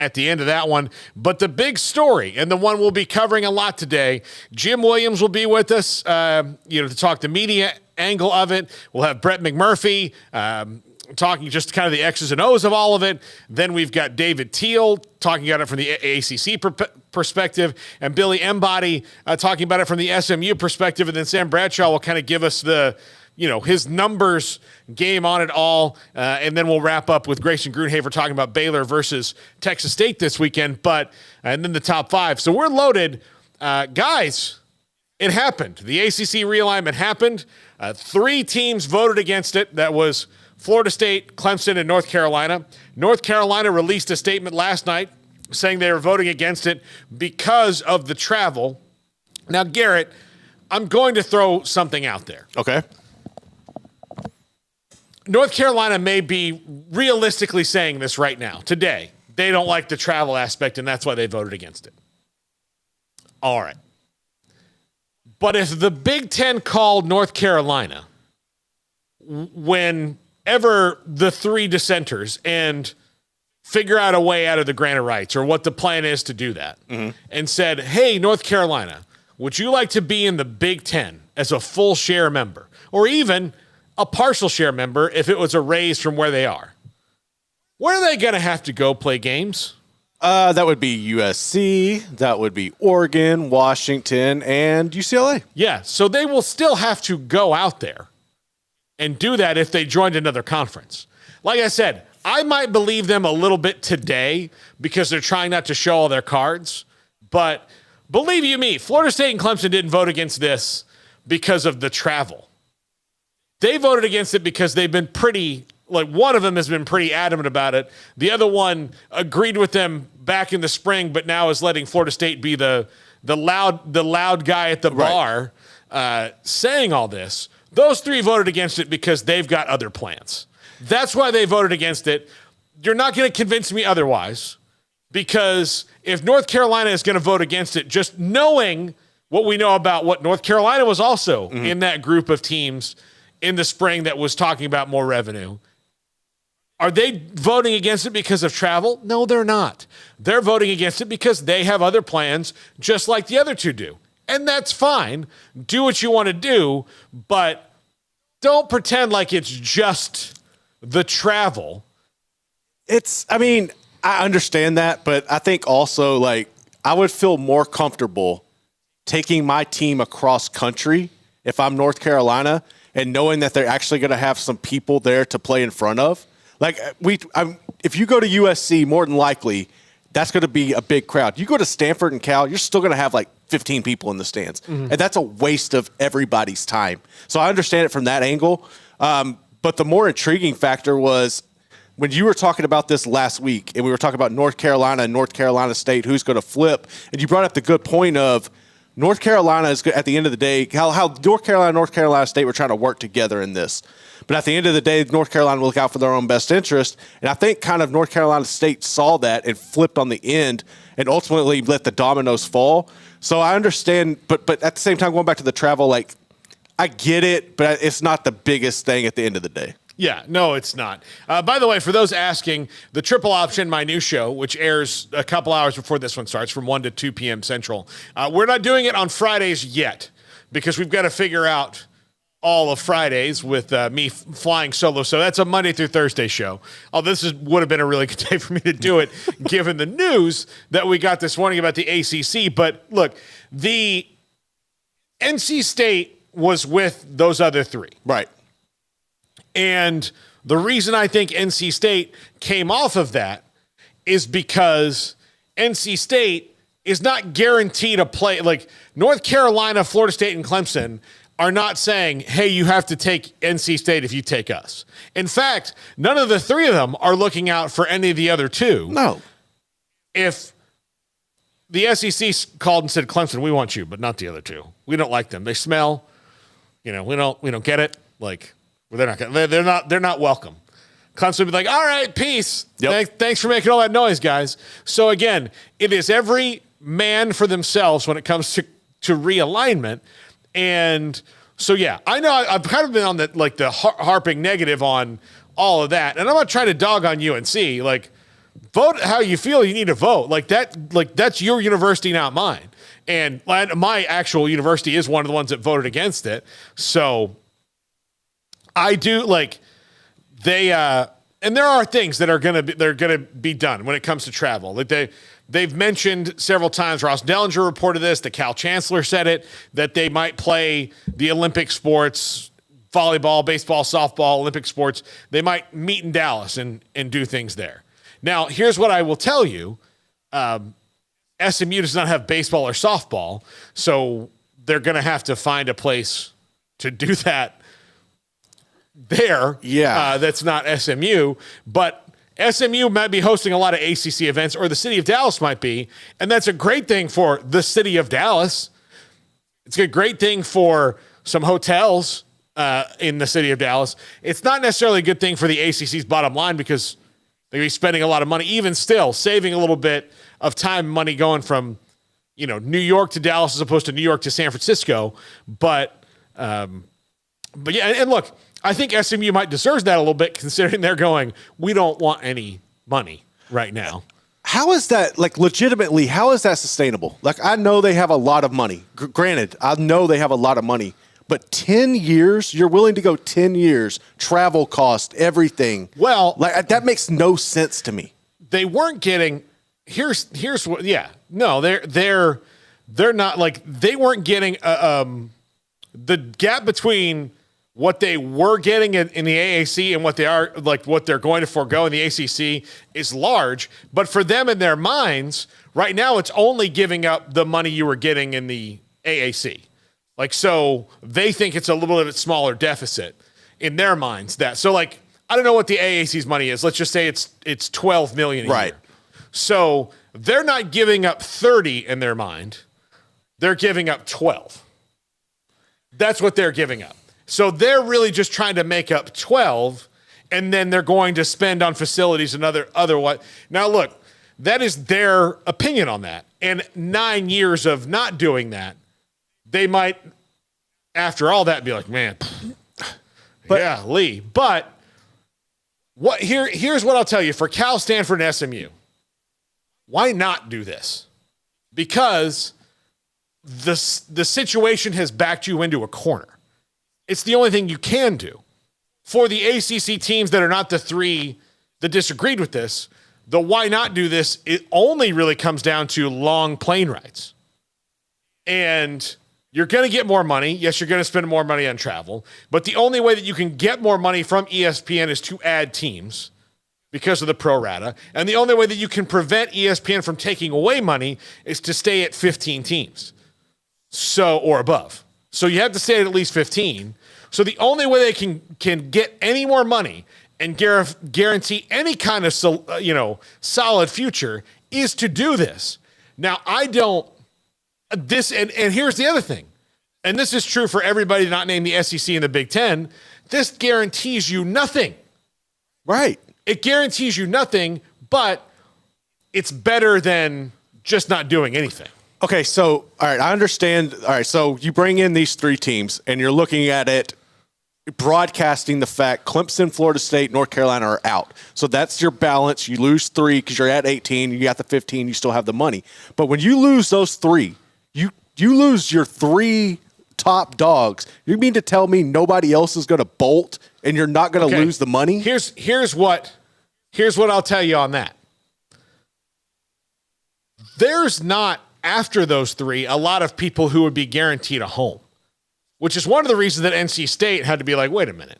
at the end of that one. But the big story, and the one we'll be covering a lot today, Jim Williams will be with us, to talk the media angle of it. We'll have Brett McMurphy talking just kind of the X's and O's of all of it. Then we've got David Teal talking about it from the ACC perspective, and Billy Embody talking about it from the SMU perspective. And then Sam Bradshaw will kind of give us his numbers game on it all. And then we'll wrap up with Grayson Grunhaver talking about Baylor versus Texas State this weekend, and then the top five. So we're loaded. Guys, it happened. The ACC realignment happened. 3 teams voted against it. That was Florida State, Clemson, and North Carolina. North Carolina released a statement last night saying they were voting against it because of the travel. Now, Garrett, I'm going to throw something out there. Okay. North Carolina may be realistically saying this right now, today. They don't like the travel aspect, and that's why they voted against it. All right. But if the Big Ten called North Carolina whenever the 3 dissenters and figure out a way out of the grant of rights or what the plan is to do that, and said, hey, North Carolina, would you like to be in the Big Ten as a full share member, or even a partial share member if it was a raise from where they are? Where are they going to have to go play games? That would be USC, that would be Oregon, Washington, and UCLA. Yeah, so they will still have to go out there and do that if they joined another conference. Like I said, I might believe them a little bit today because they're trying not to show all their cards. But believe you me, Florida State and Clemson didn't vote against this because of the travel. They voted against it because they've been one of them has been pretty adamant about it. The other one agreed with them back in the spring, but now is letting Florida State be the loud guy at the bar saying all this. Those 3 voted against it because they've got other plans. That's why they voted against it. You're not going to convince me otherwise, because if North Carolina is going to vote against it, just knowing what we know about what North Carolina was also in that group of teams in the spring that was talking about more revenue, are they voting against it because of travel? No, they're not. They're voting against it because they have other plans, just like the other 2 do. And that's fine. Do what you want to do, but don't pretend like it's just the travel. I understand that, but I think also, I would feel more comfortable taking my team across country if I'm North Carolina and knowing that they're actually going to have some people there to play in front of. If you go to USC, more than likely, that's going to be a big crowd. You go to Stanford and Cal, you're still going to have 15 people in the stands. And that's a waste of everybody's time. So I understand it from that angle. But the more intriguing factor was when you were talking about this last week, and we were talking about North Carolina and North Carolina State, who's going to flip, and you brought up the good point of North Carolina is, at the end of the day, how North Carolina and North Carolina State were trying to work together in this. But at the end of the day, North Carolina will look out for their own best interest. And I think kind of North Carolina State saw that and flipped on the end and ultimately let the dominoes fall. So I understand, but at the same time, going back to the travel, I get it, but it's not the biggest thing at the end of the day. Yeah, no, it's not. By the way, for those asking, the Triple Option, my new show, which airs a couple hours before this one starts from 1 to 2 p.m. Central, we're not doing it on Fridays yet because we've got to figure out all of Fridays with me flying solo. So that's a Monday through Thursday show. Oh, would have been a really good day for me to do it, given the news that we got this morning about the ACC. But look, the NC State was with those other 3. Right. And the reason I think NC State came off of that is because NC State is not guaranteed to play. North Carolina, Florida State, and Clemson are not saying, hey, you have to take NC State if you take us. In fact, none of the 3 of them are looking out for any of the other 2. No. If the SEC called and said, Clemson, we want you, but not the other 2. We don't like them. They smell. We don't get it. They're not welcome. Clemson would be like, all right, peace. Yep. Thanks for making all that noise, guys. So again, it is every man for themselves when it comes to realignment. And so, yeah, I know I've kind of been on the harping negative on all of that. And I'm not trying to dog on UNC. vote how you feel. You need to vote like that. Like that's your university, not mine. And my actual university is one of the ones that voted against it. So I do like they and there are things that are gonna be done when it comes to travel. Like they've mentioned several times. Ross Dellinger reported this. The Cal Chancellor said it, that they might play the Olympic sports, volleyball, baseball, softball, Olympic sports. They might meet in Dallas and do things there. Now, here's what I will tell you. SMU does not have baseball or softball, so they're going to have to find a place to do that there. Yeah. That's not SMU, but SMU might be hosting a lot of ACC events, or the city of Dallas might be, and that's a great thing for the city of Dallas. It's a great thing for some hotels in the city of Dallas. It's not necessarily a good thing for the ACC's bottom line because they're going to be spending a lot of money, even still saving a little bit of time and money going from, New York to Dallas as opposed to New York to San Francisco. But yeah, and look, I think SMU might deserve that a little bit considering they're going, we don't want any money right now. How is that, like, legitimately, how is that sustainable? Like, I know they have a lot of money. Granted, I know they have a lot of money. But 10 years, you're willing to go 10 years, travel cost, everything. Well, like that makes no sense to me. They weren't getting. Here's what. Yeah, no, they're not like they weren't getting. The gap between what they were getting in the AAC and what they are like what they're going to forego in the ACC is large. But for them in their minds, right now, it's only giving up the money you were getting in the AAC. Like, so they think it's a little bit smaller deficit in their minds. So like, I don't know what the AAC's money is. Let's just say it's $12 million a year. So they're not giving up 30 in their mind. They're giving up 12. That's what they're giving up. So they're really just trying to make up 12, and then they're going to spend on facilities and other what. Now look, that is their opinion on that. And 9 years of not doing that, they might, after all that, be like, man, yeah, Lee. But here's what I'll tell you. For Cal, Stanford, and SMU, why not do this? Because the situation has backed you into a corner. It's the only thing you can do. For the ACC teams that are not the three that disagreed with this, the why not do this, it only really comes down to long plane rides. And you're going to get more money. Yes, you're going to spend more money on travel. But the only way that you can get more money from ESPN is to add teams because of the pro rata. And the only way that you can prevent ESPN from taking away money is to stay at 15 teams. Or above. So you have to stay at least 15. So the only way they can get any more money and guarantee any kind of solid future is to do this. Now, and here's the other thing, and this is true for everybody not named the SEC and the Big Ten. This guarantees you nothing. Right. It guarantees you nothing, but it's better than just not doing anything. Okay, so, all right, I understand. All right, so you bring in these three teams, and you're looking at it, broadcasting the fact Clemson, Florida State, North Carolina are out. So that's your balance. You lose 3 because you're at 18. You got the 15. You still have the money. But when you lose those 3, you lose your 3 top dogs. You mean to tell me nobody else is going to bolt and you're not going to lose the money? Here's what I'll tell you on that. There's not, after those 3, a lot of people who would be guaranteed a home, which is one of the reasons that NC State had to be like, wait a minute.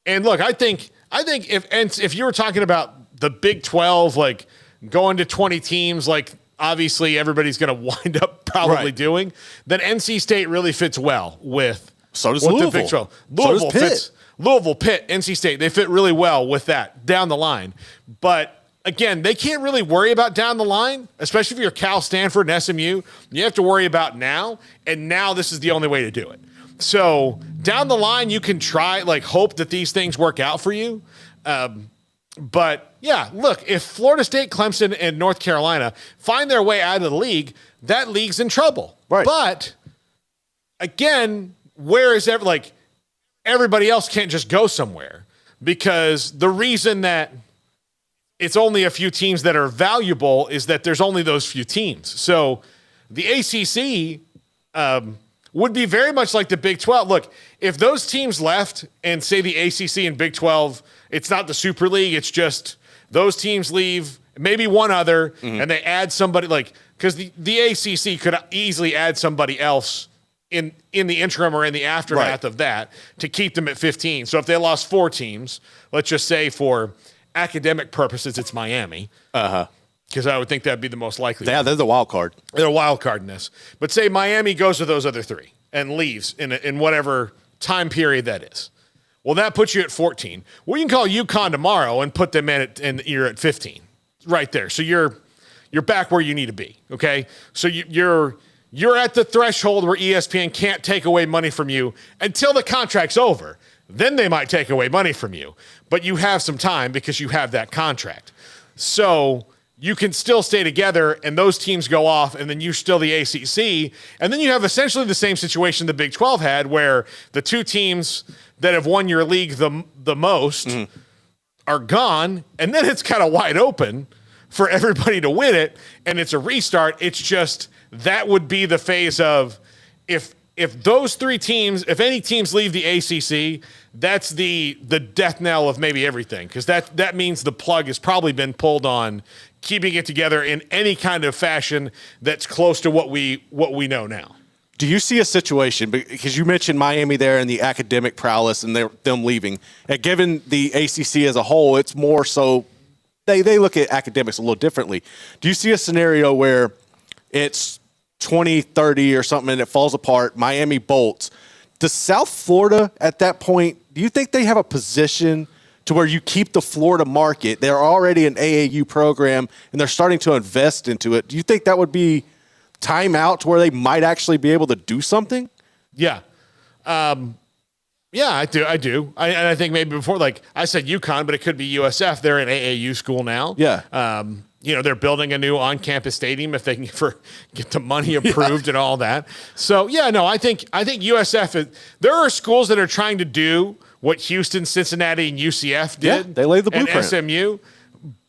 And look, I think if you were talking about the Big 12, like going to 20 teams, like obviously everybody's going to wind up probably doing, then NC State really fits well with Louisville. The Big 12. Louisville, Pitt, NC State. They fit really well with that down the line. But again, they can't really worry about down the line, especially if you're Cal, Stanford, and SMU. You have to worry about now, and now this is the only way to do it. So down the line, you can try, hope that these things work out for you. But yeah, look, if Florida State, Clemson, and North Carolina find their way out of the league, that league's in trouble. Right. But again, where is everybody else can't just go somewhere, because the reason that it's only a few teams that are valuable is that there's only those few teams. So the ACC would be very much like the Big 12. Look, if those teams left and say the ACC and Big 12, it's not the Super League, it's just those teams leave, maybe one other, and they add somebody because the ACC could easily add somebody else in the interim or in the aftermath of that to keep them at 15. So if they lost 4 teams, let's just say for academic purposes, it's Miami. Because I would think that'd be the most likely. Yeah, they're the wild card. They're a wild card in this. But say Miami goes to those other 3 and leaves in whatever time period that is. Well, that puts you at 14. Well, you can call UConn tomorrow and put them and you're at 15 right there. So you're back where you need to be. Okay. So you're at the threshold where ESPN can't take away money from you until the contract's over. Then they might take away money from you, but you have some time because you have that contract. So you can still stay together and those teams go off and then you're still the ACC. And then you have essentially the same situation the Big 12 had where the 2 teams that have won your league the most are gone. And then it's kind of wide open for everybody to win it. And it's a restart. It's just, that would be the phase of if those 3 teams, if any teams leave the ACC, that's the death knell of maybe everything. Because that means the plug has probably been pulled on keeping it together in any kind of fashion that's close to what we know now. Do you see a situation, because you mentioned Miami there and the academic prowess and them leaving, and given the ACC as a whole, it's more so they look at academics a little differently. Do you see a scenario where it's 2030 or something and it falls apart, Miami bolts? Does South Florida at that point, do you think they have a position to where you keep the Florida market? They're already an AAU program and they're starting to invest into it. Do you think that would be time out to where they might actually be able to do something? Yeah. Yeah, I do. I think maybe before, like I said, UConn, but it could be USF. They're an AAU school now. Yeah. They're building a new on-campus stadium if they can get the money approved and all that. So I think USF. There are schools that are trying to do what Houston, Cincinnati, and UCF did. Yeah, they laid the blueprint. And SMU,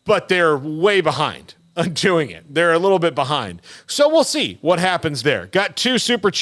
but they're way behind on doing it. They're a little bit behind. So we'll see what happens there. Got 2 super chats.